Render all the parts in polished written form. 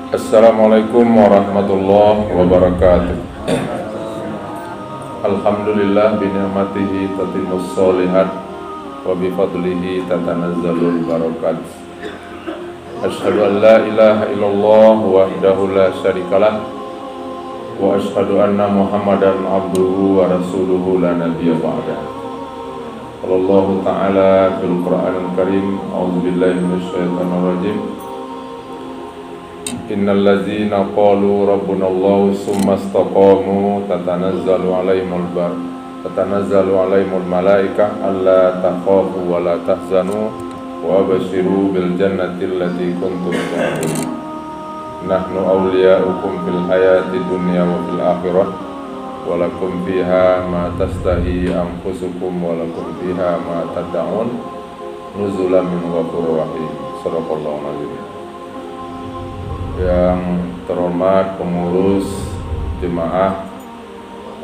Assalamualaikum warahmatullahi wabarakatuh. Alhamdulillah bi ni'matihi tatimmus sholihat wa bi fadlihi tatanazzalul barakat. Asyhadu an la ilaha illallah wahdahu la syarikalah wa asyhadu anna Muhammadan abduhu wa rasuluhu la nabiyya ba'dah. Allah Ta'ala fil Qur'anil Karim, a'udzubillahi minasyaitonir rajim. Innal ladzina qalu rabbunallahu tsumma istaqamu tatanazzalu alaihimul malaikah alla takhafu wa la tahzanu wa abshiru bil jannati allati kuntum tu'adun. Nahnu awliya'ukum fil hayati dunya wa fil akhirah wa lakum fiha ma tastahi anfusukum wa lakum fiha ma tad'un nuzulan min ghafurir rahim. Shadaqallahu alazim. Yang terhormat pengurus jemaah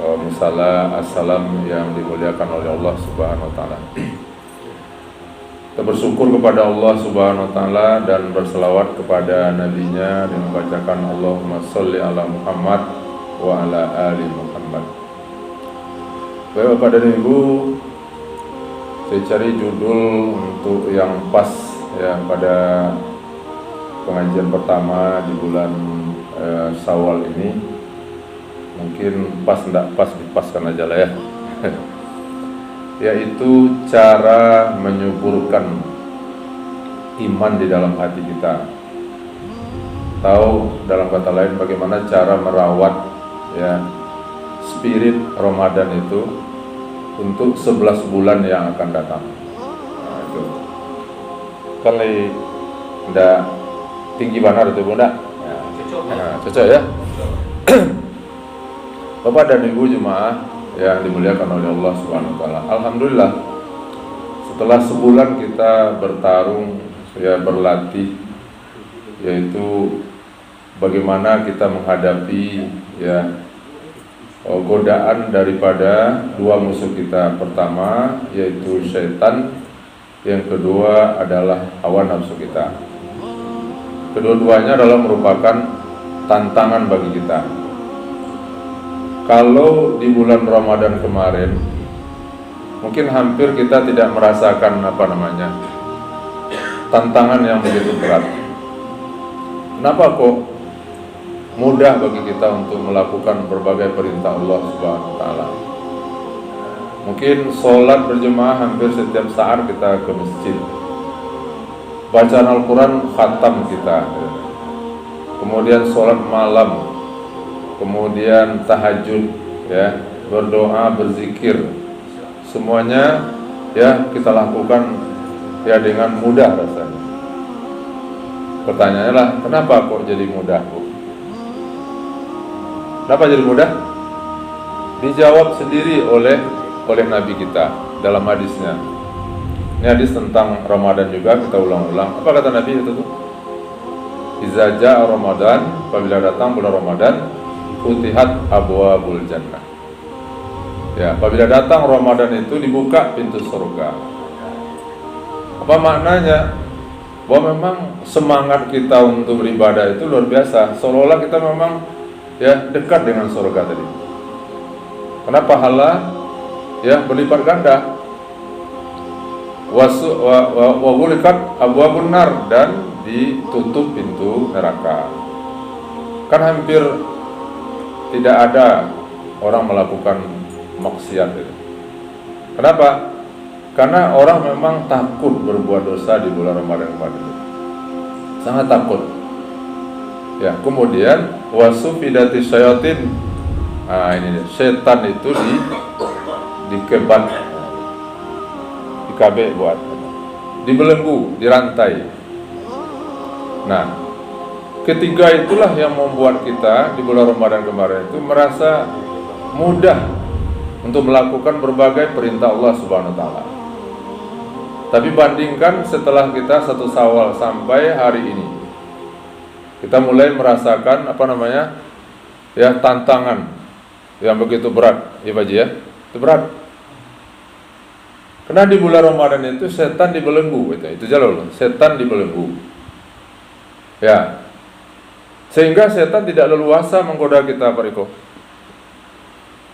Musala As-Salam yang dimuliakan oleh Allah Subhanahu wa taala. Kita bersyukur kepada Allah Subhanahu wa taala dan berselawat kepada nabinya dengan membacakan Allahumma sholli ala Muhammad wa ala ali Muhammad. Bapak dan Ibu, saya cari judul untuk yang pas ya pada pengajian pertama di bulan Syawal ini. Mungkin pas enggak pas, dipaskan aja lah ya. Yaitu cara menyuburkan iman di dalam hati kita. Tahu dalam kata lain bagaimana cara merawat ya spirit Ramadan itu untuk 11 bulan yang akan datang. Nah, itu kali ndak tinggi benar itu Bunda. Nah, cocok ya. Bapak dan Ibu jemaah yang dimuliakan oleh Allah Subhanahu wa taala. Alhamdulillah setelah sebulan kita bertarung ya berlatih, yaitu bagaimana kita menghadapi ya godaan daripada dua musuh kita. Pertama yaitu syaitan, yang kedua adalah hawa nafsu kita. Kedua-duanya adalah merupakan tantangan bagi kita. Kalau di bulan Ramadan kemarin mungkin hampir kita tidak merasakan tantangan yang begitu berat. Kenapa kok mudah bagi kita untuk melakukan berbagai perintah Allah Subhanahu wa taala? Mungkin sholat berjemaah hampir setiap saat kita ke masjid. Bacaan Al-Quran khatam kita, kemudian sholat malam, kemudian tahajud ya, berdoa, berzikir, semuanya ya kita lakukan ya dengan mudah rasanya. Pertanyaannya lah, kenapa kok jadi mudah, Bu? Kenapa jadi mudah? Dijawab sendiri oleh Nabi kita dalam hadisnya. Ini hadis tentang Ramadan juga, kita ulang-ulang. Apa kata Nabi itu tuh? Iza ja'a Ramadan, apabila datang bulan Ramadan, futihat abwabul jannah. Ya, apabila datang Ramadan itu dibuka pintu surga. Apa maknanya? Bahwa memang semangat kita untuk beribadah itu luar biasa. Seolah-olah kita memang ya dekat dengan surga tadi. Karena pahala ya berlipat ganda. Wa ghuliqat abwabun nar, dan ditutup pintu neraka. Kan hampir tidak ada orang melakukan maksiat itu. Kenapa? Karena orang memang takut berbuat dosa di bulan Ramadan kemarin. Sangat takut. Ya, kemudian wasufidati syayatin. Nah, ini setan itu dikebat, KB buat dibelenggu, dirantai. Nah, ketiga itulah yang membuat kita di bulan Ramadan kemarin itu merasa mudah untuk melakukan berbagai perintah Allah Subhanahu wa taala. Tapi bandingkan setelah kita 1 Syawal sampai hari ini, kita mulai merasakan ya tantangan yang begitu berat, ya Pak Ji ya. Itu berat. Karena di bulan Ramadan itu setan dibelenggu, itu jalur, setan dibelenggu. Ya. Sehingga setan tidak leluasa menggoda kita, Pak Riko.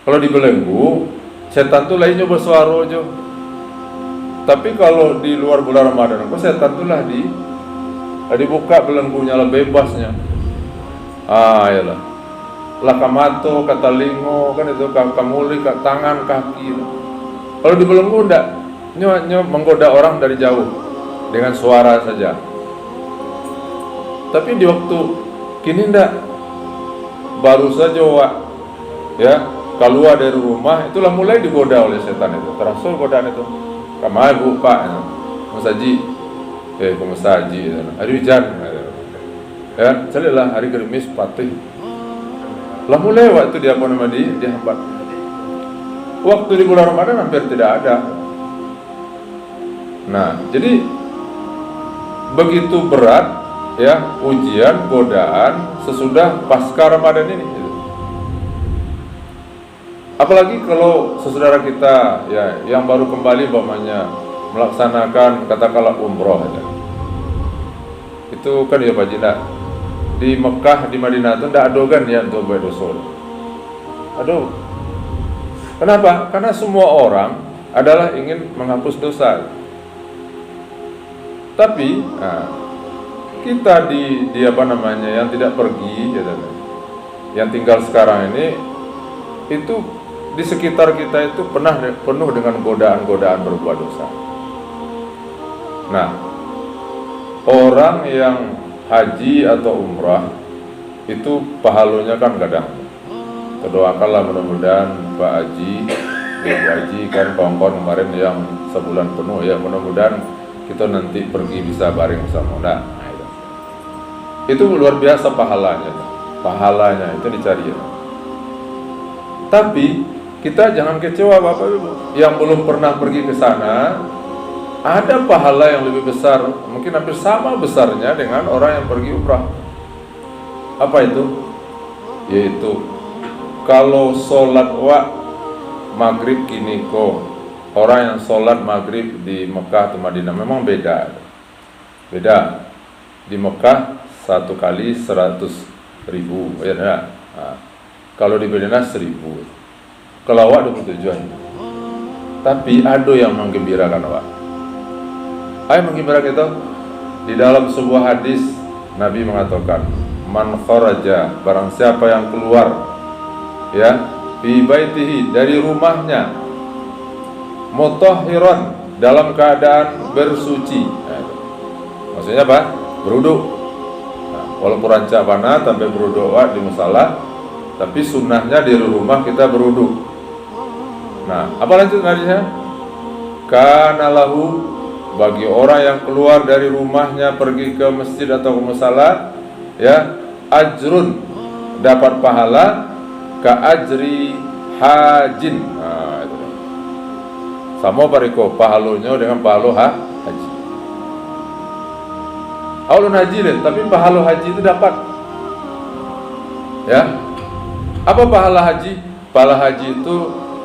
Kalau dibelenggu, setan tuh lainnya bersuara aja. Tapi kalau di luar bulan Ramadan, setan tuh lah dibuka belenggunya lah, bebasnya. Iyalah. Lah kamato, kata lingo, kan itu kamuli, tangan, kaki. Kalau dibelenggu enggak, nyo menggoda orang dari jauh dengan suara saja. Tapi di waktu kini enggak, baru saja ya keluar dari rumah itulah mulai digoda oleh setan itu, terasa godaan itu. Kamai buka, masaji, masaji, hari hujan, ya, celilah hari gerimis patih. Lah mulai waktu dia dihambat. Waktu di bulan Ramadan hampir tidak ada. Nah, jadi begitu berat ya ujian, godaan sesudah pasca Ramadan ini. Apalagi kalau saudara kita ya yang baru kembali melaksanakan katakanlah umroh aja. Itu kan ya Pak Jinda. Di Mekah, di Madinah itu tidak adogan ya untuk berdosa. Aduh. Kenapa? Karena semua orang adalah ingin menghapus dosa. Tapi kita di yang tidak pergi ya, yang tinggal sekarang ini itu di sekitar kita itu penuh dengan godaan-godaan berbuat dosa. Nah, orang yang haji atau umrah itu pahalanya kan kadang. Doakanlah mudah-mudahan Pak Haji, Ibu Haji kan kawan-kawan kemarin yang sebulan penuh ya, mudah-mudahan kita nanti pergi bisa bareng sama. Nah, itu luar biasa pahalanya itu dicari ya. Tapi kita jangan kecewa Bapak Ibu yang belum pernah pergi ke sana. Ada pahala yang lebih besar, mungkin hampir sama besarnya dengan orang yang pergi umrah. Apa itu? Yaitu kalau sholat maghrib kiniko, orang yang sholat maghrib di Mekah atau Madinah memang beda. Di Mekah 1 kali 100.000 ya. Nah, kalau di Madinah 1.000. Kalau 27. Tapi ada yang menggembirakan menggembirakan itu di dalam sebuah hadis Nabi mengatakan, man kharaja, barang siapa yang keluar ya fi baitihi, dari rumahnya, mutahhiran, dalam keadaan bersuci. Maksudnya apa? Berwudu. Walaupun rancak panah sampai berwudu di musala, tapi sunnahnya di rumah kita berwudu. Nah, apa lanjut hadisnya? Kana lahu, bagi orang yang keluar dari rumahnya pergi ke masjid atau ke musala ya, ajrun, dapat pahala ka ajri hajin. Nah, itu. Sama pariko pahalanya dengan pahala haji. Aulun haji deh, tapi pahala haji itu dapat. Ya. Apa pahala haji? Pahala haji itu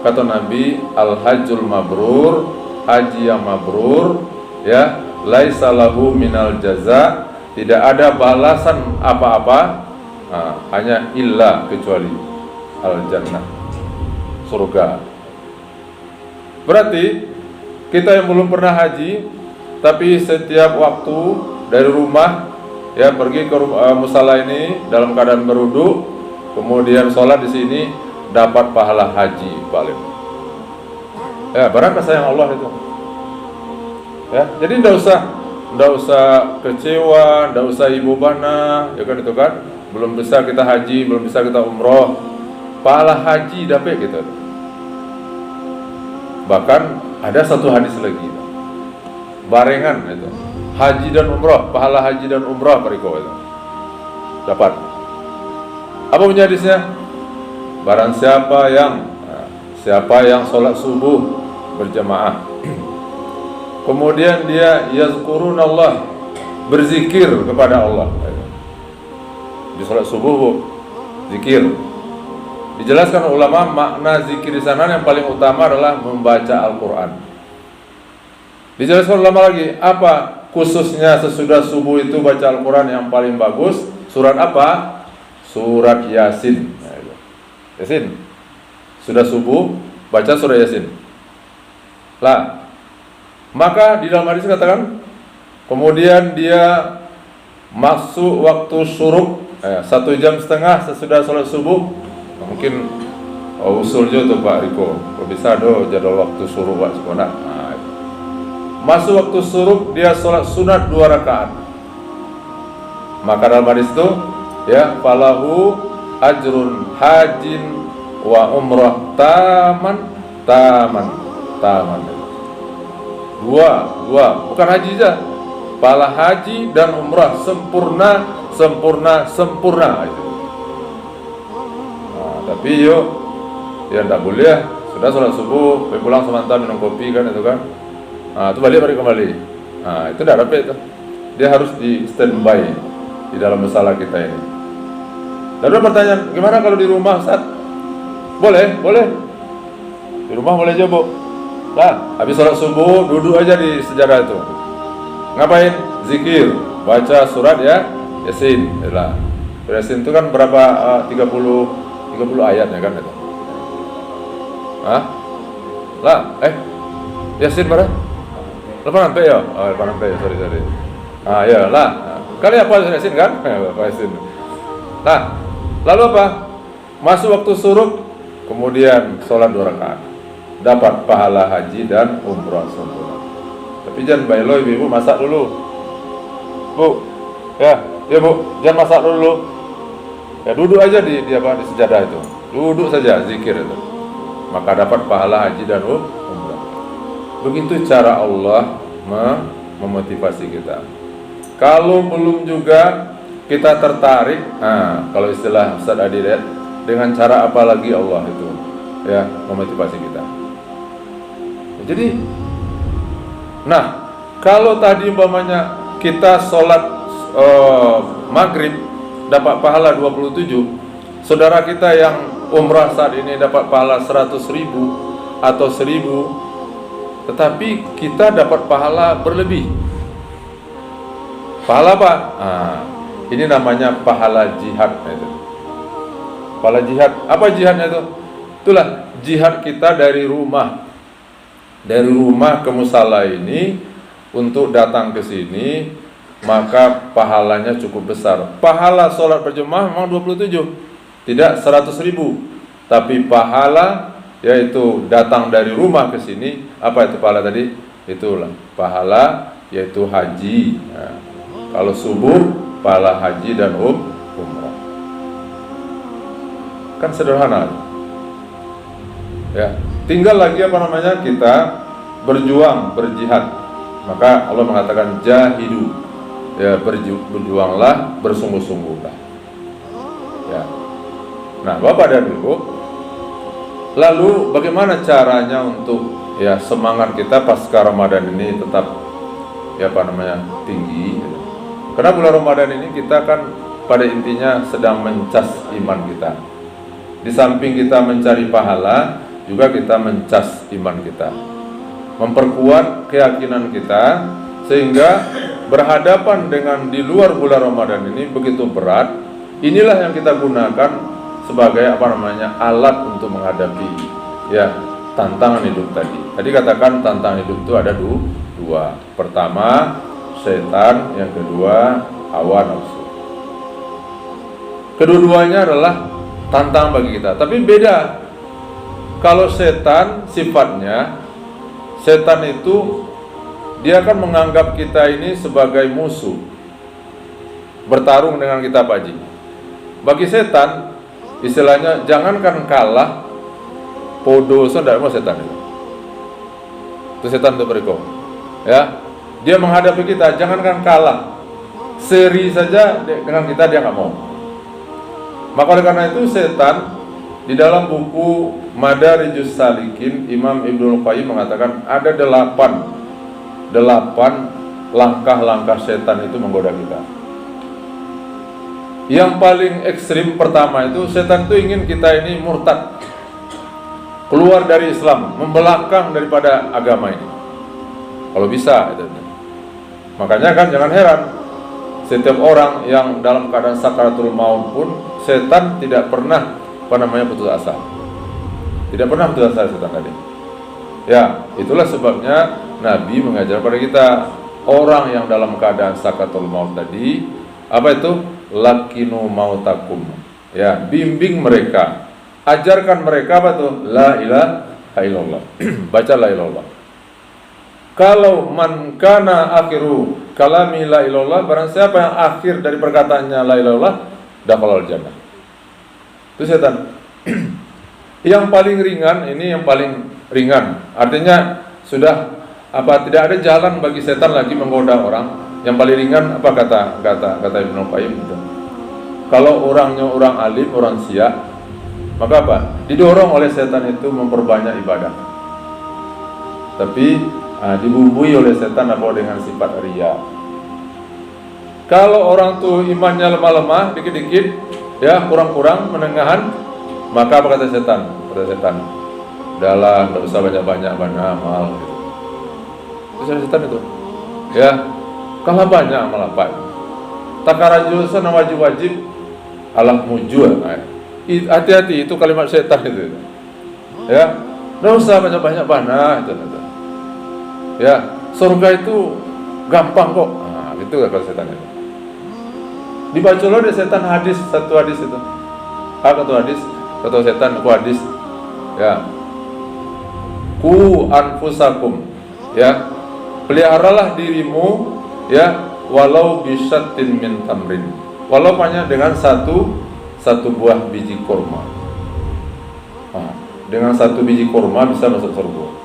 kata Nabi, al-hajjul mabrur, haji yang mabrur ya, laisa lahu minal jaza, tidak ada balasan apa-apa, hanya illa, kecuali al-jannah, surga. Berarti kita yang belum pernah haji tapi setiap waktu dari rumah ya pergi ke musala ini dalam keadaan berwudu, kemudian sholat di sini, dapat pahala haji paling. Ya, barang kasih Allah itu. Ya, jadi tidak usah kecewa, tidak usah ibu bana, ya kan itu kan. Belum bisa kita haji, belum bisa kita umroh, pahala haji dapat gitu. Bahkan ada satu hadis lagi, barengan itu, haji dan umroh, pahala haji dan umroh pariko itu dapat. Apa punya hadisnya? Barang siapa yang sholat subuh berjamaah, kemudian dia yazkurunallah, berzikir kepada Allah. Di sholat subuh zikir. Dijelaskan ulama makna zikir di sana yang paling utama adalah membaca Al-Quran. Dijelaskan ulama lagi, apa khususnya sesudah subuh itu baca Al-Quran yang paling bagus? Surat apa? Surat Yasin. Yasin. Sudah subuh baca surat Yasin. Lah, maka di dalam hadis katakan, kemudian dia masuk waktu syuruk 1,5 jam sesudah sholat subuh. Mungkin usul juga tuh Pak Riko, kalau bisa do jadwal waktu syuruk Pak sekolah. Masuk waktu syuruk dia sholat sunat 2 rakaat. Maka dalam hadis itu ya, falahu ajrun hajin wa umrah taman. Dua, bukan haji saja. Pahala haji dan umrah sempurna. Itu. Nah, tapi yuk, ya tidak boleh ya. Sudah sholat subuh, pulang sebentar minum kopi kan itu kan. Nah, itu balik kembali. Nah, itu tidak dapat itu. Dia harus di standby di dalam masalah kita ini. Lalu pertanyaan, gimana kalau di rumah Ustaz? Boleh. Di rumah boleh aja, Bu. Lah, habis sholat subuh duduk aja di sejadah itu. Ngapain? Zikir, baca surat ya, Yasin. Lah. Yasin itu kan berapa? 30 ayat ya kan itu. Hah? Lah, Yasin berapa? 8 ya? Oh, 8 ya, sorry. Ya lah. Kali apa Yasin kan? Yasin. Nah, lalu apa? Masuk waktu syuruk, kemudian sholat 2 rakaat, dapat pahala haji dan umrah sempurna. Tapi jangan bailo, ibu masak dulu, Bu. Ya Bu, jangan masak dulu. Ya duduk aja di sejadah itu, duduk saja zikir itu, maka dapat pahala haji dan umrah. Begitu cara Allah memotivasi kita. Kalau belum juga kita tertarik, kalau istilah Ustaz Adi lihat, dengan cara apa lagi Allah itu ya memotivasi kita. Jadi, nah kalau tadi umpamanya kita sholat maghrib dapat pahala 27, saudara kita yang umrah saat ini dapat pahala 100.000 atau 1.000, tetapi kita dapat pahala berlebih. Pahala apa? Ini namanya pahala jihad itu. Pahala jihad. Apa jihadnya itu? Itulah jihad kita dari rumah. Dari rumah ke musala ini untuk datang ke sini, maka pahalanya cukup besar. Pahala sholat berjemaah memang 27, tidak 100.000. Tapi pahala yaitu datang dari rumah ke sini, apa itu pahala tadi? Itulah pahala yaitu haji. Kalau subuh, pahala haji dan umrah. Kan sederhana. Ya, tinggal lagi kita berjuang, berjihad. Maka Allah mengatakan jahidu. Ya, berjuanglah, bersungguh-sungguhlah. Ya. Nah, Bapak dan Ibu, lalu bagaimana caranya untuk semangat kita pasca Ramadan ini tetap tinggi? Karena bulan Ramadan ini kita kan pada intinya sedang mencas iman kita. Di samping kita mencari pahala, juga kita mencas iman kita, memperkuat keyakinan kita, sehingga berhadapan dengan di luar bulan Ramadan ini begitu berat. Inilah yang kita gunakan sebagai alat untuk menghadapi tantangan hidup tadi. Tadi katakan tantangan hidup itu ada dua. Pertama setan, yang kedua hawa nafsu. Kedua-duanya adalah tantangan bagi kita, tapi beda. Kalau setan sifatnya, setan itu dia akan menganggap kita ini sebagai musuh, bertarung dengan kita, Pak Haji. Bagi setan, istilahnya jangankan kalah, podo tidak mau setan itu setan itu beriko. Ya, dia menghadapi kita, jangankan kalah, seri saja dengan kita dia nggak mau. Maka oleh karena itu setan, di dalam buku Madarijus Salikin, Imam Ibnul Qayyim mengatakan ada 8 langkah-langkah setan itu menggoda kita. Yang paling ekstrim pertama itu, setan itu ingin kita ini murtad, keluar dari Islam, membelakang daripada agama ini. Kalau bisa itu. Makanya kan jangan heran, setiap orang yang dalam keadaan sakaratul maut pun setan tidak pernah putus asa. Tidak pernah putus asa setan tadi. Ya, itulah sebabnya Nabi mengajar pada kita, orang yang dalam keadaan sakaratul maut tadi, apa itu? Lakinu mautakum. Ya, bimbing mereka. Ajarkan mereka apa tuh? La ilaha illallah. Baca la ilaha illallah. Kalau man kana akhiru kalami la ilallah, barang siapa yang akhir dari perkataannya la ilallah, dakhalal jannah. Itu setan. Yang paling ringan, ini yang paling ringan. Artinya sudah tidak ada jalan bagi setan lagi menggoda orang. Yang paling ringan apa kata Ibnu Qayyim itu. Kalau orangnya orang alim, orang siak, maka apa? Didorong oleh setan itu memperbanyak ibadah. Tapi dibumbui oleh setan dengan sifat riya. Kalau orang tuh imannya lemah-lemah, dikit-dikit, ya kurang-kurang, menengahan, maka apa kata setan? Kata setan, udahlah, nggak usah banyak-banyak amal. Gitu. Itu setan itu. Ya, kalah banyak amal apa? Takarajulsan wajib-wajib alah mujur. Hati-hati, itu kalimat setan itu. Ya, nggak usah banyak-banyak itu. Ya, surga itu gampang kok. Nah, gitu kalau setan itu. Dibaca loh deh setan satu hadis itu. Kata setan, hadis. Ya. Ku anfusakum. Ya. Peliharalah dirimu, ya, walau bisyatin min tamrin. Walau hanya dengan satu buah biji kurma. Nah, dengan satu biji kurma bisa masuk surga.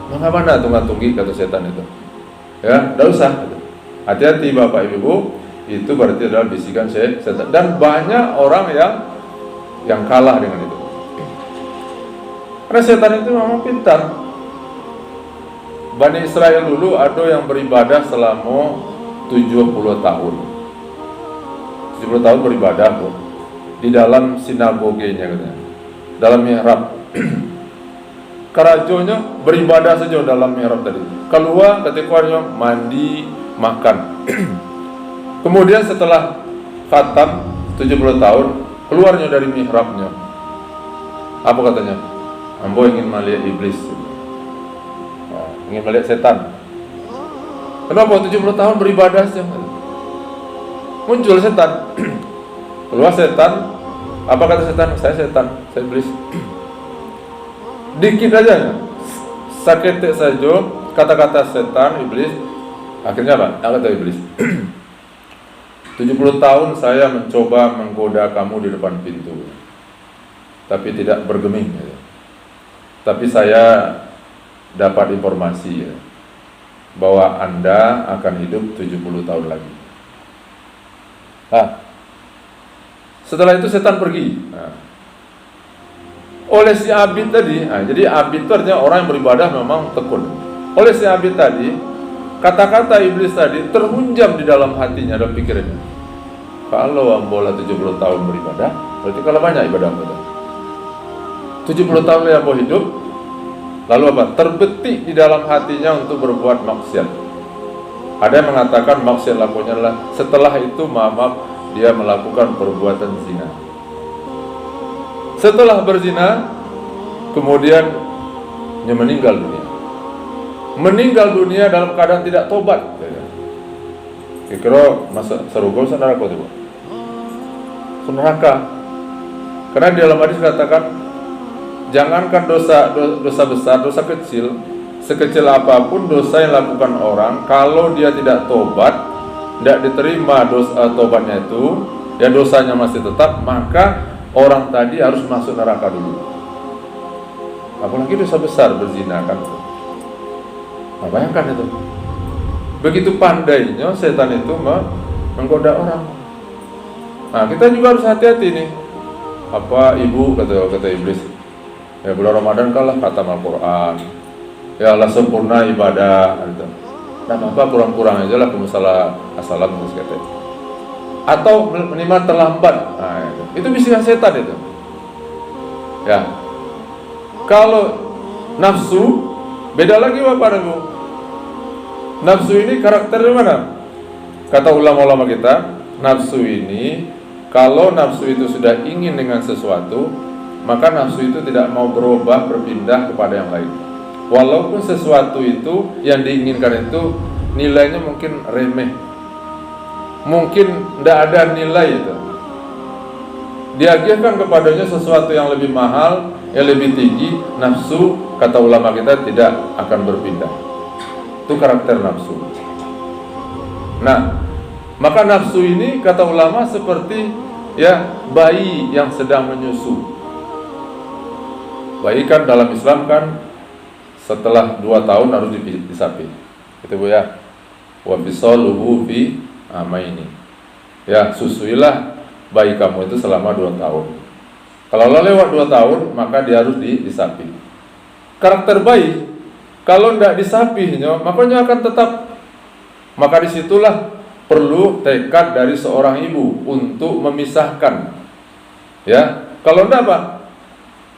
Mana tunggu-tunggu kata setan itu. Ya, tidak usah. Hati-hati Bapak Ibu, itu berarti adalah bisikan setan. Dan banyak orang yang kalah dengan itu. Karena setan itu memang pintar. Bani Israel dulu ada yang beribadah selama 70 tahun. 70 tahun beribadah pun di dalam sinagogenya katanya. Dalam mihrab. Kerajonya beribadah saja dalam mihrab tadi. Keluar ketika mandi, makan. Kemudian setelah khatam 70 tahun, keluarnya dari mihrabnya. Apa katanya? Ambo ingin melihat iblis. Ingin melihat setan. Kenapa 70 tahun beribadah saja? Muncul setan. Keluar setan. Apa kata setan? Saya setan, saya iblis. Dikit aja, saketek saja kata-kata setan, iblis. Akhirnya apa? Kata iblis, 70 tahun saya mencoba menggoda kamu di depan pintu, tapi tidak bergeming. Tapi saya dapat informasi bahwa Anda akan hidup 70 tahun lagi. Setelah itu setan pergi. Oleh si abid tadi, jadi abid itu artinya orang yang beribadah memang tekun. Oleh si abid tadi, kata-kata iblis tadi terhunjam di dalam hatinya dan pikirannya. Kalau ambola 70 tahun beribadah, berarti kalau banyak ibadah betul. 70 tahun dia mau hidup, lalu apa? Terbetik di dalam hatinya untuk berbuat maksiat. Ada yang mengatakan maksiat lakunya adalah setelah itu dia melakukan perbuatan zina. Setelah berzina, kemudian dia meninggal dunia. Meninggal dunia dalam keadaan tidak tobat. Kira masa serugo neraka itu. Neraka. Karena di dalam hadis katakan, jangankan dosa besar, dosa kecil, sekecil apapun dosa yang dilakukan orang, kalau dia tidak tobat, tidak diterima tobatnya itu, ya dosanya masih tetap, maka orang tadi harus masuk neraka dulu. Apalagi dosa besar berzina kan. Nah, bayangkan itu. Begitu pandainya setan itu menggoda orang. Nah, kita juga harus hati-hati nih. Apa ibu kata iblis? Ya bulan Ramadan kalah khatam Al-Quran. Ya Allah sempurna ibadah gitu. Nah, apa kurang-kurang aja lah ke musalah assalam kata. Atau minimal terlambat. Nah, itu bisikan setan itu. Ya. Kalau nafsu beda lagi Bapak Ibu. Nafsu ini karakternya mana? Kata ulama-ulama kita, nafsu ini, kalau nafsu itu sudah ingin dengan sesuatu, maka nafsu itu tidak mau berubah, berpindah kepada yang lain. Walaupun sesuatu itu yang diinginkan itu nilainya mungkin remeh, mungkin tidak ada nilai itu, diagihkan kepadanya sesuatu yang lebih mahal, yang lebih tinggi, nafsu, kata ulama kita, tidak akan berpindah. Itu karakter nafsu. Nah, maka nafsu ini kata ulama seperti bayi yang sedang menyusu. Bayi kan dalam Islam kan setelah 2 tahun harus disapi. Itu Bu ya. Wa bisaluhu fi amaini. Ya, susuilah bayi kamu itu selama 2 tahun. Kalau lewat 2 tahun, maka dia harus disapi. Karakter bayi, kalau tidak disapinya, makanya akan tetap. Maka disitulah perlu tekad dari seorang ibu untuk memisahkan. Ya, kalau tidak Pak,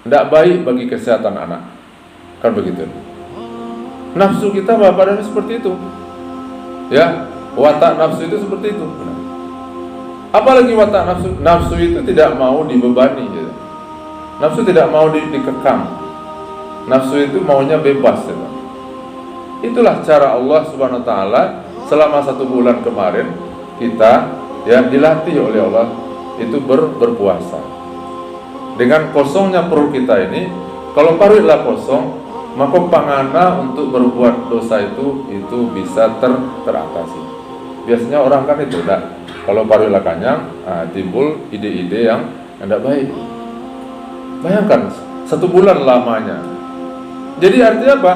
tidak baik bagi kesehatan anak. Kan begitu. Nafsu kita Bapak dan seperti itu. Ya, watak nafsu itu seperti itu. Apalagi watak nafsu, nafsu itu tidak mau dibebani gitu. Nafsu tidak mau dikekang. Nafsu itu maunya bebas gitu. Itulah cara Allah Subhanahu wa taala selama 1 bulan kemarin kita dilatih oleh Allah itu berpuasa. Dengan kosongnya perut kita ini, kalau paruhlah kosong, maka pangana untuk berbuat dosa itu bisa teratasi. Biasanya orang kan itu kalau paruhlah kenyang, timbul ide-ide yang tidak baik. Bayangkan 1 bulan lamanya. Jadi artinya apa?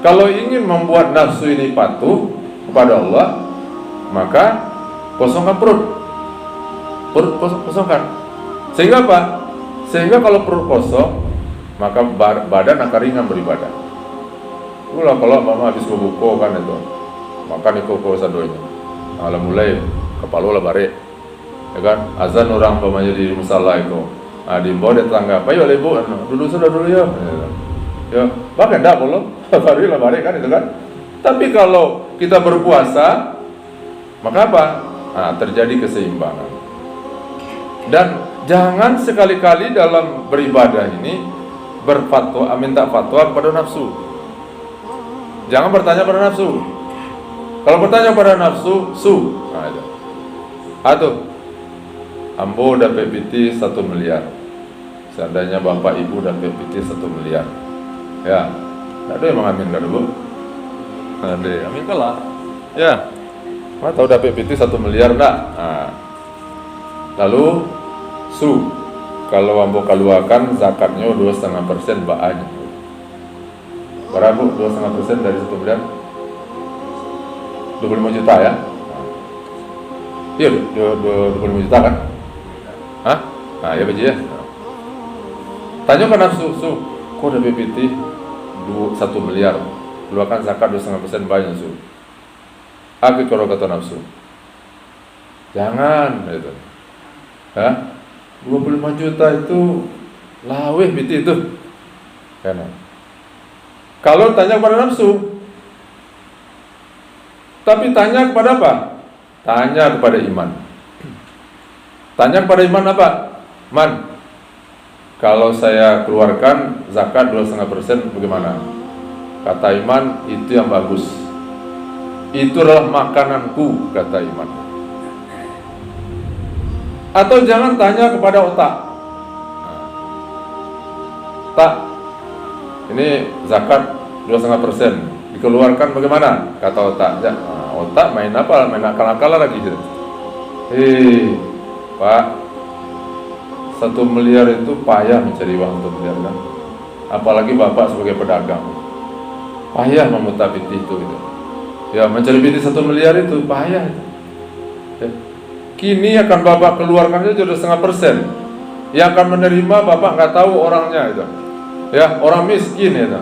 Kalau ingin membuat nafsu ini patuh kepada Allah, maka kosongkan perut kosongkan. Sehingga apa? Sehingga kalau perut kosong, maka badan akan ringan beribadah. Itulah kalau mama habis buku kan itu, makan iko sadonya. Malah mulai kepala lah bare, ya kan? Azan orang pamanya di musala itu. Di bawah tetangga, "Pak yuk ibu, dulu sudah dulu ya." Ya, bahkan enggak belum, baru lah bare kan itu kan. Tapi kalau kita berpuasa, maka apa? Terjadi keseimbangan. Dan jangan sekali-kali dalam beribadah ini minta fatwa kepada nafsu. Jangan bertanya pada nafsu. Kalau bertanya pada nafsu, itu. Ambo dapat PT 1 miliar. Seandainya bapak ibu dapat PT 1 miliar. Ya, tidak ada yang mengaminkan dulu. Ada, aminkan lah. Ya, tahu dapat PT 1 miliar enggak? Lalu kalau ambo keluarkan zakatnya 2,5% baaknya. Berapa 2,5% dari 1 miliar? 25 juta ya? Iya, 25 juta kan? Hah? Ya biji ya. Tanya ke nafsu, kok udah BPT 1 miliar, keluarkan zakat 2,5% banyak Aku kalau kata nafsu, jangan gitu. 25 juta itu laweh BPT itu. Karena kalau tanya kepada nafsu, tapi tanya kepada apa? Tanya kepada iman. Tanya kepada iman apa? Man, kalau saya keluarkan zakat 2,5% bagaimana? Kata iman, itu yang bagus. Itu adalah makananku, kata iman. Atau jangan tanya kepada otak. Tak, ini zakat 2,5% dikeluarkan bagaimana? Kata otak. Otak main apa? Main akal-akalan lagi gitu. Pak, 1 miliar itu payah mencari uang 1 miliar kan? Apalagi bapak sebagai pedagang, payah memutar PT itu gitu. Ya, mencari PT 1 miliar itu payah itu. Ya. Kini akan bapak keluarkan aja 2,5%. Yang akan menerima bapak nggak tahu orangnya itu. Ya, orang miskin itu.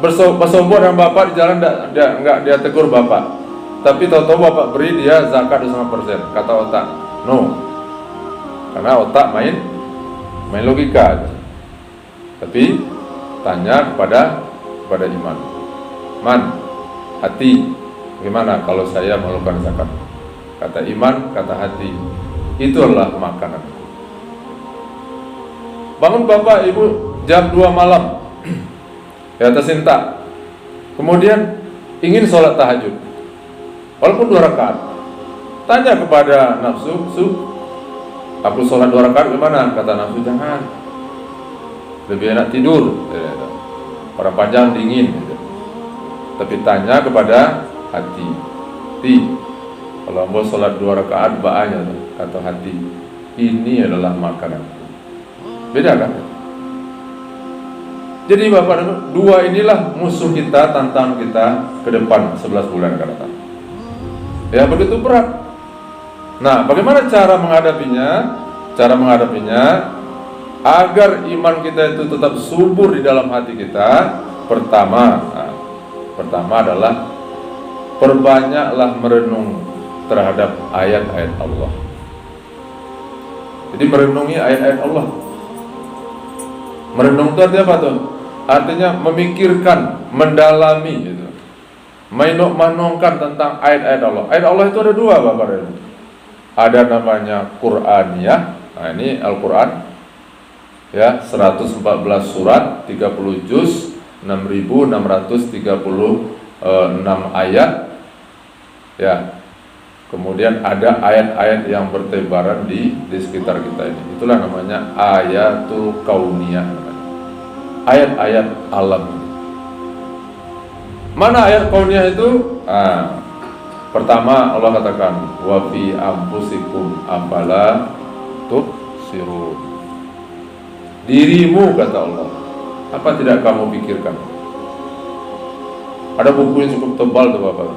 Bersombong dengan bapak di jalan nggak dia tegur bapak. Tapi tahu-tahu bapak beri dia zakat 2,5%. Kata otak, no. Karena otak main logika. Tapi tanya kepada iman. Man, hati, Bagaimana kalau saya melakukan zakat? Kata iman, kata hati, itu adalah makanan. Bangun bapak ibu jam 2 malam di atas sinta, kemudian ingin sholat tahajud, walaupun 2 rakaat. Tanya kepada nafsu, aku sholat 2 rakaat gimana? Kata nafsu, jangan, lebih enak tidur, orang panjang dingin. Tapi tanya kepada hati, kalau mau sholat 2 rakaat ba'anya, kata hati, ini adalah makanan. Beda kan? Jadi bapak, 2 inilah musuh kita, tantang kita ke depan 11 bulan akan datang. Ya, begitu berat. Nah, bagaimana cara menghadapinya? Cara menghadapinya agar iman kita itu tetap subur di dalam hati kita. Pertama adalah perbanyaklah merenung terhadap ayat-ayat Allah. Jadi merenungi ayat-ayat Allah. Merenung itu artinya apa tuh? Artinya memikirkan, mendalami gitu. Menongkan tentang ayat-ayat Allah. Ayat Allah itu ada 2 Bapak Ibu. Ada namanya Qur'aniyah. Nah, ini Al-Qur'an. Ya, 114 surat, 30 juz, 6.636 ayat. Ya. Kemudian ada ayat-ayat yang bertebaran di sekitar kita ini. Itulah namanya ayatul kauniyah namanya. Ayat-ayat alam. Mana ayat kauniyah itu? Pertama Allah katakan wa fi anfusikum afala tubsirun. Dirimu, kata Allah, apa tidak kamu pikirkan? Ada buku yang cukup tebal tuh Bapak,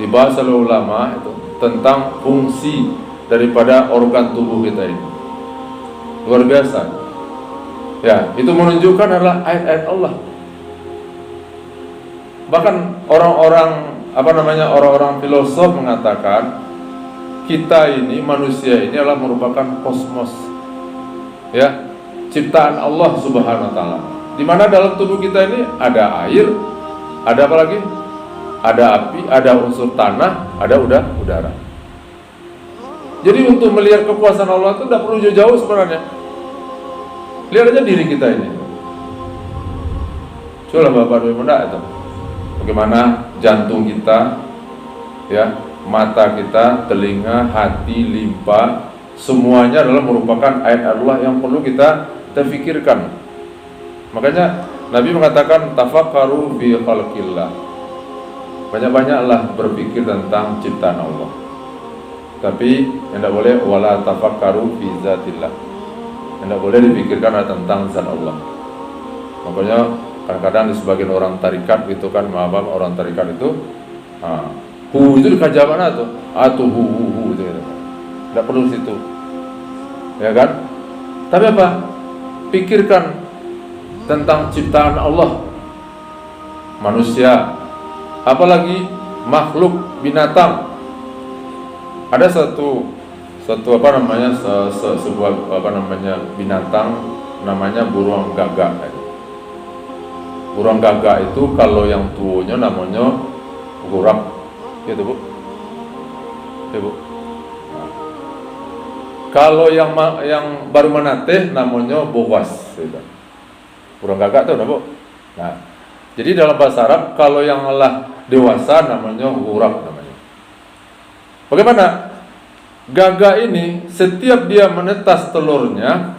dibahas oleh ulama itu tentang fungsi daripada organ tubuh kita ini. Luar biasa. Ya, itu menunjukkan adalah ayat-ayat Allah. Bahkan orang-orang filosof mengatakan kita ini, manusia ini adalah merupakan kosmos. Ya, ciptaan Allah Subhanahu wa taala. Di mana dalam tubuh kita ini ada air, ada apa lagi? Ada api, ada unsur tanah, ada udara. Jadi untuk melihat kekuasaan Allah itu tidak perlu jauh-jauh sebenarnya. Lihat aja diri kita ini. Coba Bapak Ibu itu. Bagaimana jantung kita, ya, mata kita, telinga, hati, limpa, semuanya adalah merupakan ayat Allah yang perlu kita pikirkan. Makanya Nabi mengatakan tafakkaru fi khalqillah. Banyak-banyaklah berpikir tentang ciptaan Allah. Tapi yang tidak boleh wala tafakkaru fi zatillah. Yang tidak boleh dipikirkan tentang zat Allah. Makanya kadang-kadang di sebagian orang tarikat gitu kan, maaf orang tarikat itu hu itu dikaji mana tuh? Hu gitu. Tidak perlu situ. Ya kan? Tapi apa? Pikirkan tentang ciptaan Allah. Manusia, apalagi makhluk binatang. Ada sebuah binatang namanya burung gagak. Burung gagak itu kalau yang tuanya namanya gurap, gitu Bu. Ya Bu. Kalau yang baru menateh namanya bowas, gitu. Burung gagak tuh, Bu. Nah, jadi dalam bahasa Arab kalau yang lah dewasa namanya gurap namanya. Bagaimana? Gagak ini setiap dia menetas telurnya,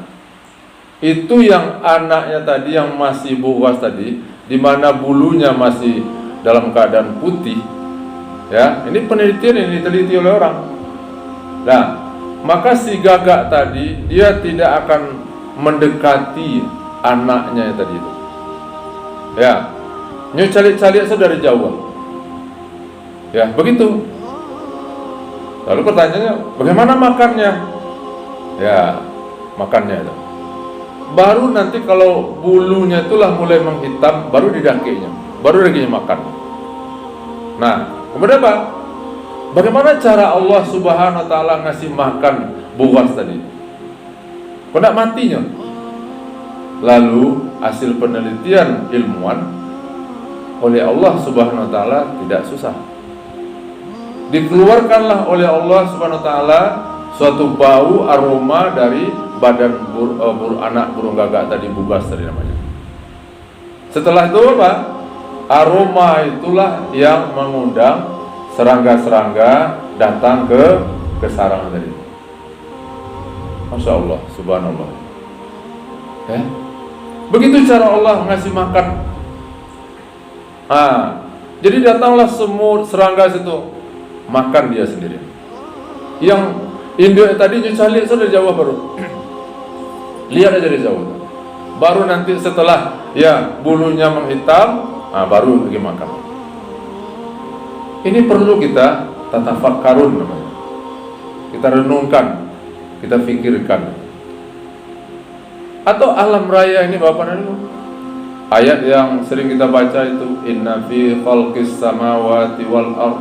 itu yang anaknya tadi yang masih bowas tadi, di mana bulunya masih dalam keadaan putih, ya. Ini penelitian yang diteliti oleh orang. Nah, maka si gagak tadi dia tidak akan mendekati anaknya tadi itu. Ya, nyucalik-calik dari jauh. Ya, begitu. Lalu pertanyaannya, bagaimana makannya? Ya, makannya itu. Baru nanti kalau bulunya itulah mulai menghitam, baru didakinya, baru lagi makan. Nah, kemudian apa? Bagaimana cara Allah Subhanahu wa taala ngasih makan buas tadi? Kok tidak matinya? Lalu hasil penelitian ilmuwan oleh Allah Subhanahu wa taala tidak susah. dikeluarkanlah oleh Allah Subhanahu wa taala suatu bau aroma dari badan anak burung gagak tadi, bubas tadi namanya. Setelah itu apa? Aroma itulah yang mengundang serangga-serangga datang ke sarang tadi. Masya Allah, subhanallah. Ya. Begitu cara Allah ngasih makan. Jadi datanglah semut, serangga situ, makan dia sendiri. Yang induk tadi nyucali sudah jauh baru. Lihat aja dari jauh. Baru nanti setelah ya bulunya menghitam, baru lagi makan. Ini perlu kita tatafakkarun namanya. Kita renungkan, kita pikirkan. Atau alam raya ini Bapak dan Ibu. Ayat yang sering kita baca itu, inna fi khalqis samawati wal ard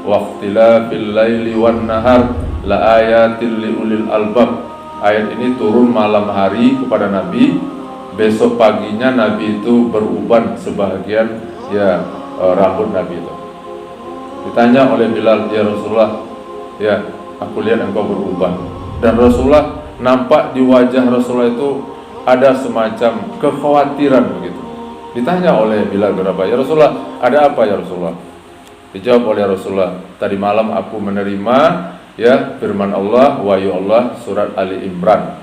wa ikhtilafil laili wan nahar la ayatil liulil albab. Ayat ini turun malam hari kepada Nabi. Besok paginya Nabi itu beruban sebahagian rambut Nabi itu. Ditanya oleh Bilal, ya Rasulullah, ya aku lihat engkau beruban. Dan Rasulullah nampak di wajah Rasulullah itu ada semacam kekhawatiran begitu. Ditanya oleh Bilal berapa, ya Rasulullah, ada apa ya Rasulullah? Dijawab oleh Rasulullah, tadi malam aku menerima ya firman Allah, wahyu Allah, surat Ali Imran.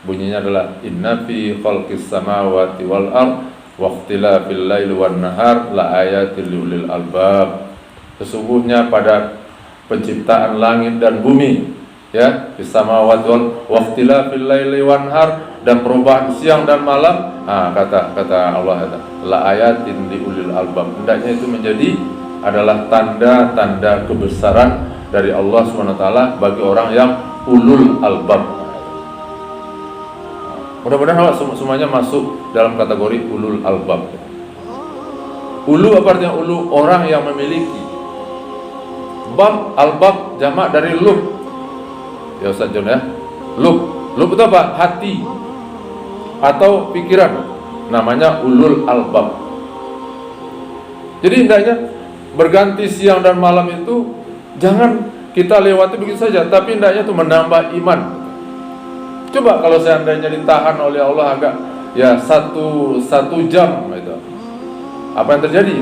Bunyinya adalah inna fi khalqis samawati wal ard wa ikhtilafil laili wan nahar la ayatil liulil albab. Sesungguhnya pada penciptaan langit dan bumi, ya, fis samawati wal wa ikhtilafil laili wan nahar, dan perubahan siang dan malam, kata Allah kata la ayatin liulil albab. Hendaknya itu menjadi adalah tanda-tanda kebesaran dari Allah SWT bagi orang yang ulul albab. Mudah-mudahan semuanya masuk dalam kategori ulul albab. Ulu apa artinya ulu? Orang yang memiliki. Bab, albab jamak dari lub. Ya Ustaz John ya. Lub itu apa? Hati atau pikiran. Namanya ulul albab. Jadi hendaknya berganti siang dan malam itu jangan kita lewati begitu saja, tapi hendaknya itu menambah iman. Coba kalau seandainya ditahan oleh Allah agak ya satu jam itu, apa yang terjadi?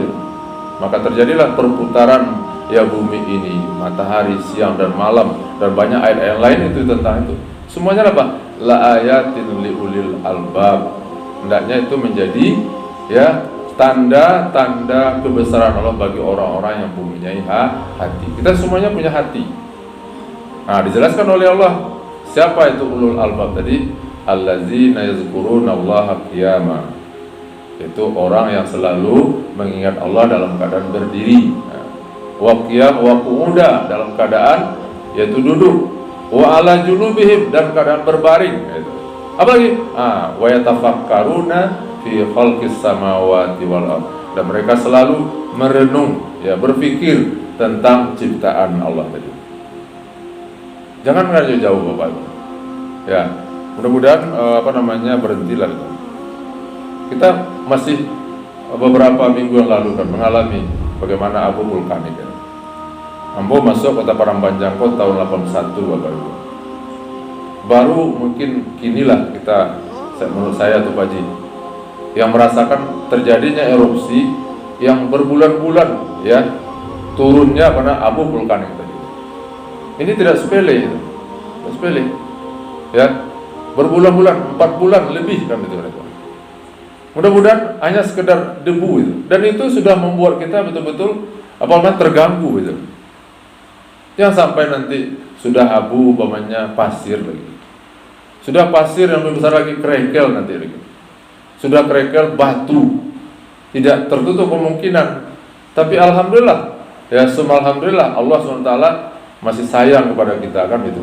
Maka terjadilah perputaran ya bumi ini, matahari siang dan malam, dan banyak ayat yang lain itu tentang itu. Semuanya apa? La ayatin liulil albab. Hendaknya itu menjadi ya tanda-tanda kebesaran Allah bagi orang-orang yang mempunyai hati. Kita semuanya punya hati. Dijelaskan oleh Allah siapa itu ulul albab tadi? Allazina yazkurunallaha qiyama. Itu orang yang selalu mengingat Allah dalam keadaan berdiri. Wa qiyam wa qu'uda, dalam keadaan yaitu duduk. Wa ala junubihim, dan keadaan berbaring. Apa lagi? Wa yatafakkaruna fi khalqis samawati wal ard. Dan mereka selalu merenung, ya, berpikir tentang ciptaan Allah tadi. Jangan mengajar jauh Bapak Ibu. Ya, mudah-mudahan berhentilah itu. Kita masih beberapa minggu yang lalu kan mengalami bagaimana abu vulkanik. Ya. Ambo masuk kota Parangpanjangkot tahun 81 Bapak Ibu. Baru mungkin kinilah kita, menurut saya tuh Pak Ji, yang merasakan terjadinya erupsi yang berbulan-bulan ya turunnya karena abu vulkanik tadi. Ini tidak sepele itu. Tidak sepele. Ya. Berbulan-bulan, 4 bulan lebih kan itu mereka. Mudah-mudahan hanya sekedar debu itu. Dan itu sudah membuat kita betul-betul terganggu itu. Jangan sampai nanti sudah abu pasir lagi. Sudah pasir yang lebih besar lagi, kerikil nanti lagi. Sudah kerikil batu. Tidak tertutup kemungkinan. Tapi alhamdulillah, ya alhamdulillah Allah SWT masih sayang kepada kita kan itu.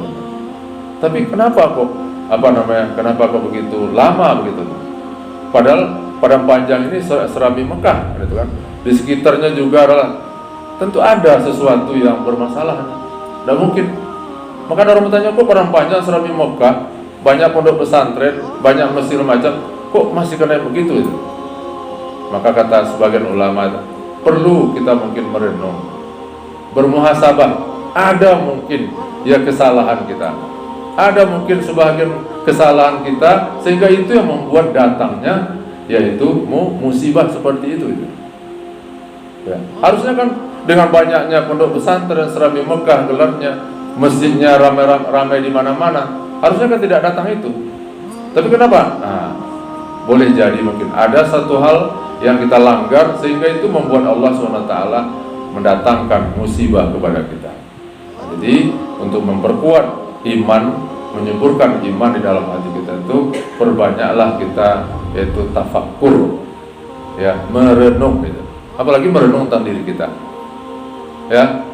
Tapi kenapa kok begitu lama begitu? Padahal Padang Panjang ini serambi Mekah gitu kan. Di sekitarnya juga adalah tentu ada sesuatu yang bermasalah. Tidak mungkin. Maka ada orang bertanya, kok Padang Panjang serambi Mekah, banyak pondok pesantren, banyak masjid macam, kok masih kena begitu itu? Maka kata sebagian ulama, perlu kita mungkin merenung, bermuhasabah, ada mungkin ya kesalahan kita, ada mungkin sebagian kesalahan kita, sehingga itu yang membuat datangnya yaitu musibah seperti itu. Ya. Harusnya kan dengan banyaknya pondok pesantren Serambi Mekah gelarnya, masjidnya ramai di mana-mana, harusnya kan tidak datang itu. Tapi kenapa? Nah, boleh jadi mungkin ada satu hal yang kita langgar sehingga itu membuat Allah SWT mendatangkan musibah kepada kita. Nah, jadi untuk memperkuat iman, menyuburkan iman di dalam hati kita itu, perbanyaklah kita yaitu tafakkur, ya, merenung gitu. Apalagi merenung tentang diri kita. Ya,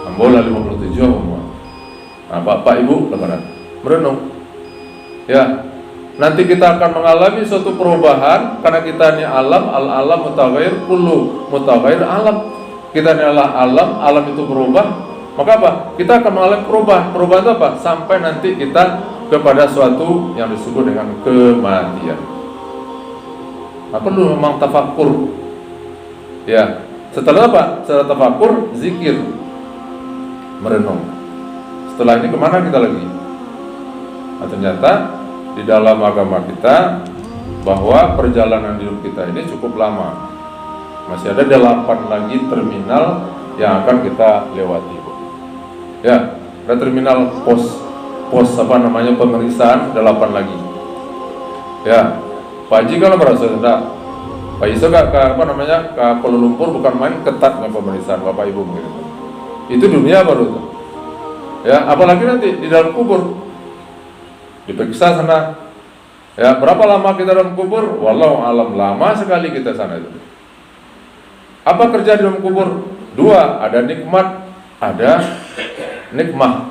Ambola 57 umur. Nah, Bapak Ibu teman-teman, merenung. Ya, nanti kita akan mengalami suatu perubahan karena kita ini alam, al-alam mutaghayyir, kullu mutaghayyir alam. Kita ini adalah alam, alam itu berubah. Maka apa? Kita akan mengalami perubahan. Perubahan itu apa? Sampai nanti kita kepada suatu yang disebut dengan kematian. Nah, perlu memang tafakkur. Ya, setelah apa? Setelah tafakkur, zikir, merenung. Setelah ini kemana kita lagi? Nah, ternyata di dalam agama kita bahwa perjalanan hidup kita ini cukup lama. Masih ada 8 lagi terminal yang akan kita lewati. Ya, ada terminal pos pemeriksaan 8 lagi. Ya, Pak Haji kalau merasa tidak, Pak Iso ke Kuala Lumpur bukan main ketatnya pemeriksaan Bapak Ibu begitu. Itu dunia baru tuh. Ya, apalagi nanti di dalam kubur diperiksa sana. Ya, berapa lama kita dalam kubur? Wallahu alam, lama sekali kita sana itu. Apa kerja di dalam kubur? 2, ada nikmat, ada nikmah,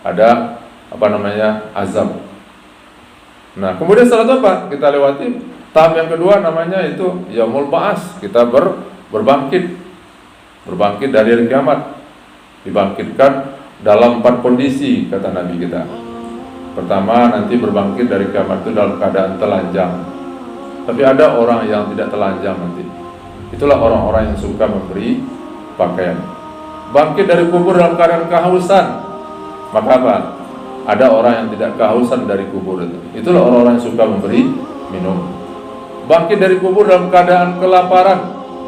ada azab. Nah, kemudian setelah itu apa? Kita lewati tahap yang kedua, namanya itu yaumul ba'ats. Kita berbangkit dari hari kiamat. Dibangkitkan dalam 4 kondisi kata Nabi kita. Pertama, nanti berbangkit dari kiamat itu dalam keadaan telanjang. Tapi ada orang yang tidak telanjang nanti. Itulah orang-orang yang suka memberi pakaian. Bangkit dari kubur dalam keadaan kehausan. Maka apa? Ada orang yang tidak kehausan dari kubur itu. Itulah orang-orang yang suka memberi minum. Bangkit dari kubur dalam keadaan kelaparan.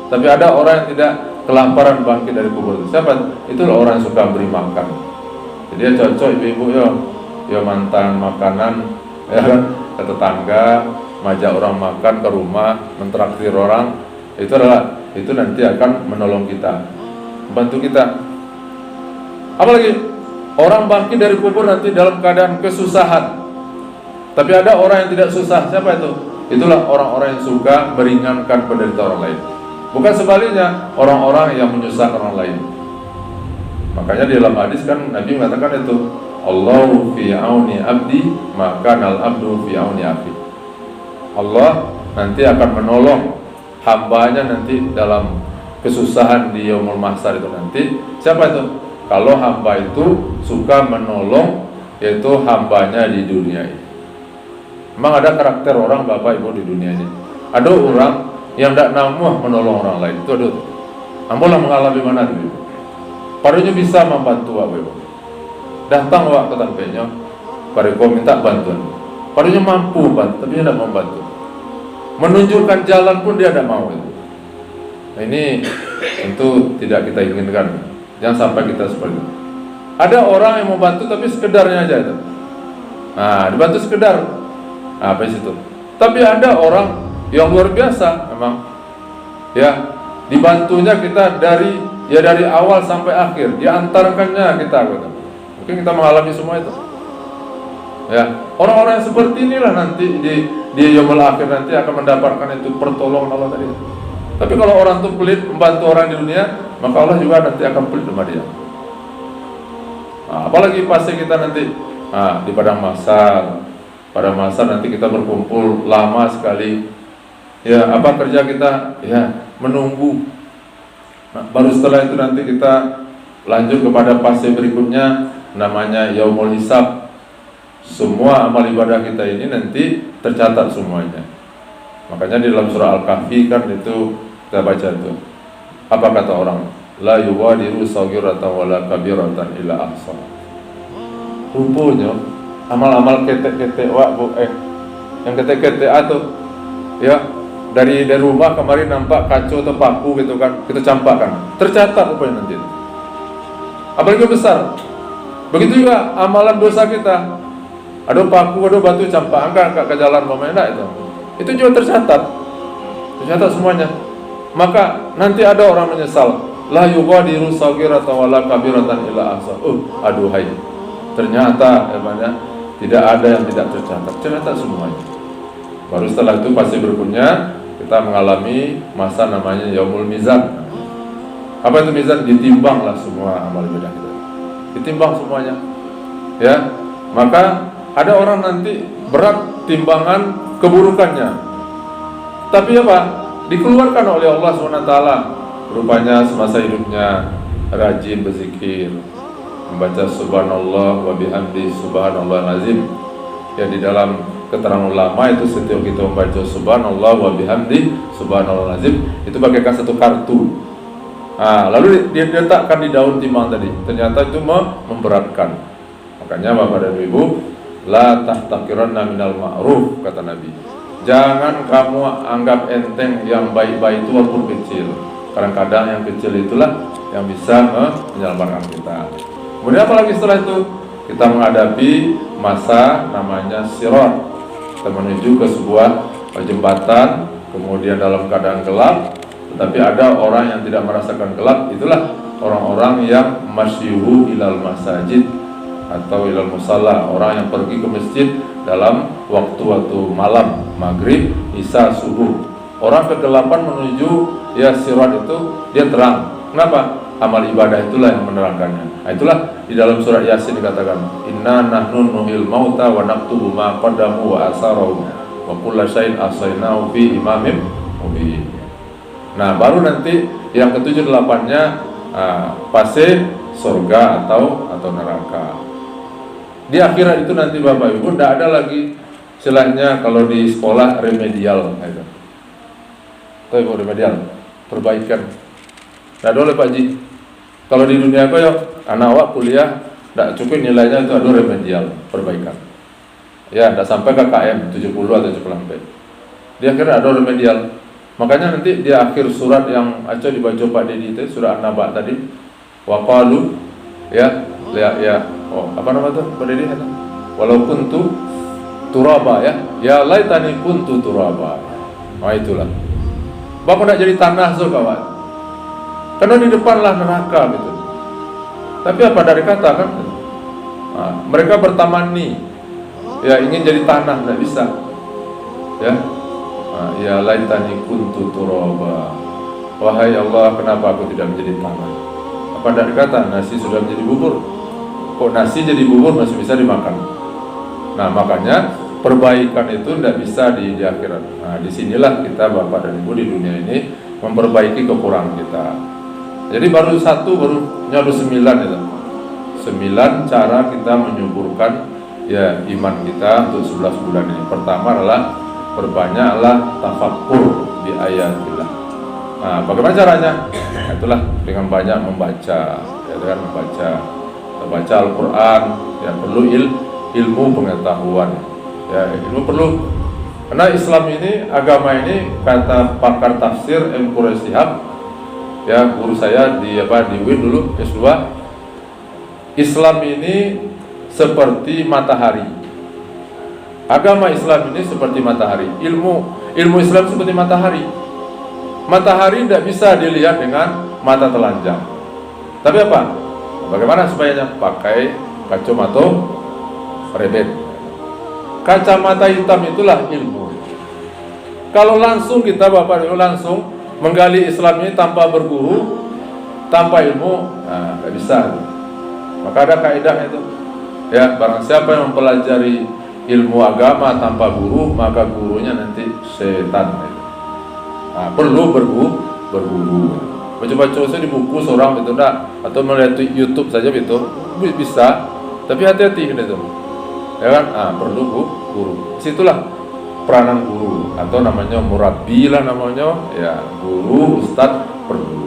Tapi ada orang yang tidak kelaparan bangkit dari kubur itu. Siapa? Itulah orang yang suka memberi makan. Jadi ya cocok ibu-ibu ya mantan makanan ya kan, ke tetangga, majak orang makan ke rumah, mentraktir orang. Itu nanti akan menolong kita, membantu kita. Apalagi orang bangkit dari kubur nanti dalam keadaan kesusahan. Tapi ada orang yang tidak susah. Siapa itu? Itulah orang-orang yang suka meringankan penderitaan orang lain. Bukan sebaliknya, orang-orang yang menyusahkan orang lain. Makanya di dalam hadis kan Nabi mengatakan itu, Allahu fi auni abdi maka al abdu fi auni akhi. Allah nanti akan menolong hambanya nanti dalam kesusahan di yaumul mahsyar itu nanti. Siapa itu? Kalau hamba itu suka menolong yaitu hambanya di dunia ini. Memang ada karakter orang Bapak Ibu di dunia ini. Ada orang yang tidak namuh menolong orang lain. Itu ada. Ambolah mengalami mana dulu. Parunya bisa membantu Bapak Ibu. Datang waktu tampaknya, parunya minta bantuan. Parunya mampu bantu, tapi dia tidak membantu. Menunjukkan jalan pun dia tidak mau. Nah, ini tentu tidak kita inginkan. Jangan sampai kita seperti itu. Ada orang yang mau bantu tapi sekedarnya aja itu. Nah, dibantu sekedar. Nah, apa itu? Tapi ada orang yang luar biasa memang. Ya, dibantunya kita dari awal sampai akhir, diantarkannya kita gitu. Mungkin kita mengalami semua itu. Ya, orang-orang yang seperti inilah nanti di yaumul akhir nanti akan mendapatkan itu pertolongan Allah tadi. Tapi kalau orang itu pelit membantu orang di dunia, maka Allah juga nanti akan pelit sama dia. Nah, apalagi pasti kita nanti di padang mahsyar. Pada masa nanti kita berkumpul lama sekali. Ya, apa kerja kita? Ya, menunggu. Nah, baru setelah itu nanti kita lanjut kepada fase berikutnya, namanya yaumul hisab. Semua amal ibadah kita ini nanti tercatat semuanya. Makanya di dalam surah Al-Kahfi kan itu kita baca itu. Apa kata orang? la yughadiru saghiratan wala kabiratan illa ahsaha. Rupanya amal-amal ketek-ketek yang ketek-ketek atau ya dari rumah kemarin nampak kacu atau paku gitu kan, kita campakkan, tercatat rupanya nanti. Apalagi besar. Begitu juga amalan dosa kita. Ada paku, ada batu campak, angkat ke jalan pemendak itu juga tercatat semuanya. Maka nanti ada orang menyesal, la yughadiru saghiratan wala kabiratan illa ahsa. Aduhai, ternyata tidak ada yang tidak tercatat semuanya. Baru setelah itu pasti berikutnya kita mengalami masa namanya yaumul mizan. Apa itu mizan? Ditimbanglah semua amal ibadah kita, ditimbang semuanya, ya. Maka ada orang nanti berat timbangan keburukannya, tapi apa? Dikeluarkan oleh Allah SWT. Rupanya semasa hidupnya rajin berzikir, membaca subhanallah wa bihamdi subhanallahal azim. Ya, di dalam keterangan ulama itu setiap kita membaca subhanallah wa bihamdi subhanallahal azim itu bagaikan satu kartu. Lalu dia letakkan di daun timbang tadi. Ternyata itu memberatkan. Makanya Bapak dan Ibu, la tahtaqiranna minal ma'ruf, kata Nabi. Jangan kamu anggap enteng yang baik-baik itu walaupun kecil. Kadang-kadang yang kecil itulah yang bisa menyelamatkan kita. Kemudian apalagi setelah itu kita menghadapi masa namanya sirat. Kita menuju ke sebuah jembatan, kemudian dalam keadaan gelap. Tetapi ada orang yang tidak merasakan gelap. Itulah orang-orang yang masyuhu ilal masajid atau ilal musalla, orang yang pergi ke masjid dalam waktu-waktu malam, maghrib, isya, subuh. Orang kegelapan menuju ya sirat itu dia terang. Kenapa? Amal ibadah itulah yang menerangkannya. Itulah di dalam surat Yasin dikatakan, inna nahnu nuhil mauta wa naktubu ma qaddamu wa asarahu wa kulla syai'in ahsaynahu fi imamin mubin. Nah, baru nanti yang ke-7-8-nya fase surga atau neraka. Di akhirat itu nanti Bapak Ibu tidak ada lagi istilahnya kalau di sekolah remedial gitu. Tahu Ibu remedial, perbaikan. Tidak ada oleh Pak Ji. Kalau di dunia aku ya anak awak kuliah tidak cukup nilainya itu ada remedial, perbaikan. Ya, tidak sampai KKM 70 atau 70. Di akhirat ada remedial. Makanya nanti di akhir surat yang Aceh dibaca Pak Dedi itu surat An-Naba tadi, waqalu ya apa nama itu Pak Dedi? Walau kuntu turaba ya laitani kuntu turaba. Itulah. Bapak tidak jadi tanah kawan. Karena di depanlah neraka gitu. Tapi apa dari kata kan? Mereka bertamani ya ingin jadi tanah, tidak bisa. Ya laitani kuntu turaba. Wahai Allah, kenapa aku tidak menjadi tanah? Apa dari kata nasi sudah menjadi bubur? Kok nasi jadi bubur masih bisa dimakan? Nah, makanya perbaikan itu tidak bisa di akhirat. Nah, disinilah kita Bapak dan Ibu di dunia ini memperbaiki kekurangan kita. Jadi baru 9 itu. 9 cara kita menyuburkan ya iman kita untuk 11 bulan ini. Pertama adalah perbanyaklah tafakkur di ayatillah. Nah, bagaimana caranya? Nah, itulah dengan banyak membaca, ya dengan membaca Al-Quran, ya perlu ilmu pengetahuan, ya ilmu perlu. Karena Islam ini, agama ini, kata pakar tafsir M. Quraish Shihab, ya guru saya di UIN dulu S2, Islam ini seperti matahari. Agama Islam ini seperti matahari. Ilmu Islam seperti matahari. Matahari tidak bisa dilihat dengan mata telanjang. Tapi apa? Bagaimana supaya pakai kacamata rebet? Kacamata hitam itulah ilmu. Kalau langsung kita Bapak Ibu langsung menggali Islam ini tanpa berguru, tanpa ilmu, tidak bisa. Maka ada kaidah itu. Ya, barang siapa yang mempelajari ilmu agama tanpa guru, maka gurunya nanti setan. Perlu berguru. Baca-baca di buku seorang itu enggak, atau melihat YouTube saja itu bisa, tapi hati-hati gitu. Ya kan? Perlu guru. Situlah peranan guru atau namanya murabbi lah namanya, ya guru, ustadz perlu.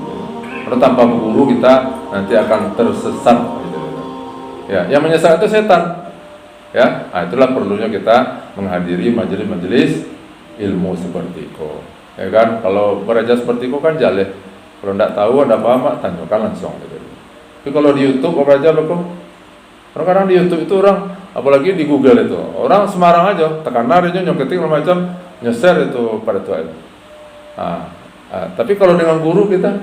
Kalau tanpa guru kita nanti akan tersesat gitu. Ya, yang menyesat itu setan. Ya, nah, itulah perlunya kita menghadiri majelis-majelis ilmu seperti itu. Ya kan, kalau beraja seperti itu kan jaleh. Kalau tidak tahu ada apa-apa, tanyakan langsung gitu. Tapi kalau di YouTube beraja apa kok? Kadang-kadang di YouTube itu orang, apalagi di Google itu, orang sembarang aja, tekan aja nyoketik macam nyeser itu pada itu. Tapi kalau dengan guru kita,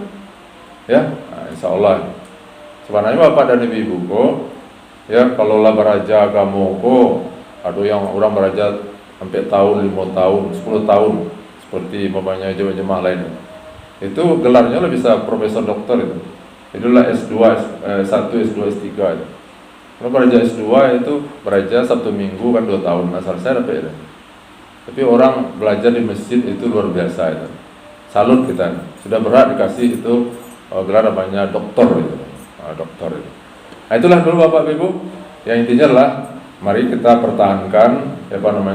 ya, insya Allah. Sebenarnya bapak dan ibu kok, ya kalau lah beraja kamu kok, ada yang orang beraja sampai tahun, 5 tahun, 10 tahun, seperti mamanya jemaah lain. Itu gelarnya lah bisa profesor doktor itu. Itulah S2, S1, S2, S3 itu. Kalau beraja S2 itu beraja Sabtu Minggu kan 2 tahun, nah selesai dapat itu. Tapi orang belajar di masjid itu luar biasa itu. Salut kita, sudah berat dikasih itu gelar namanya doktor itu. Doktor itu. Nah itulah dulu Bapak Ibu. Yang intinya adalah mari kita pertahankan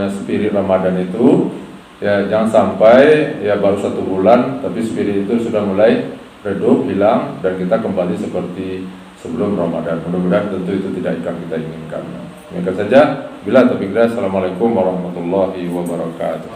spirit Ramadan itu. Ya jangan sampai ya baru 1 bulan tapi spirit itu sudah mulai redup, hilang dan kita kembali seperti sebelum Ramadan. Mudah-mudahan tentu itu tidak akan kita inginkan. Demikian saja. Bila taufiq hidayah. Assalamualaikum warahmatullahi wabarakatuh.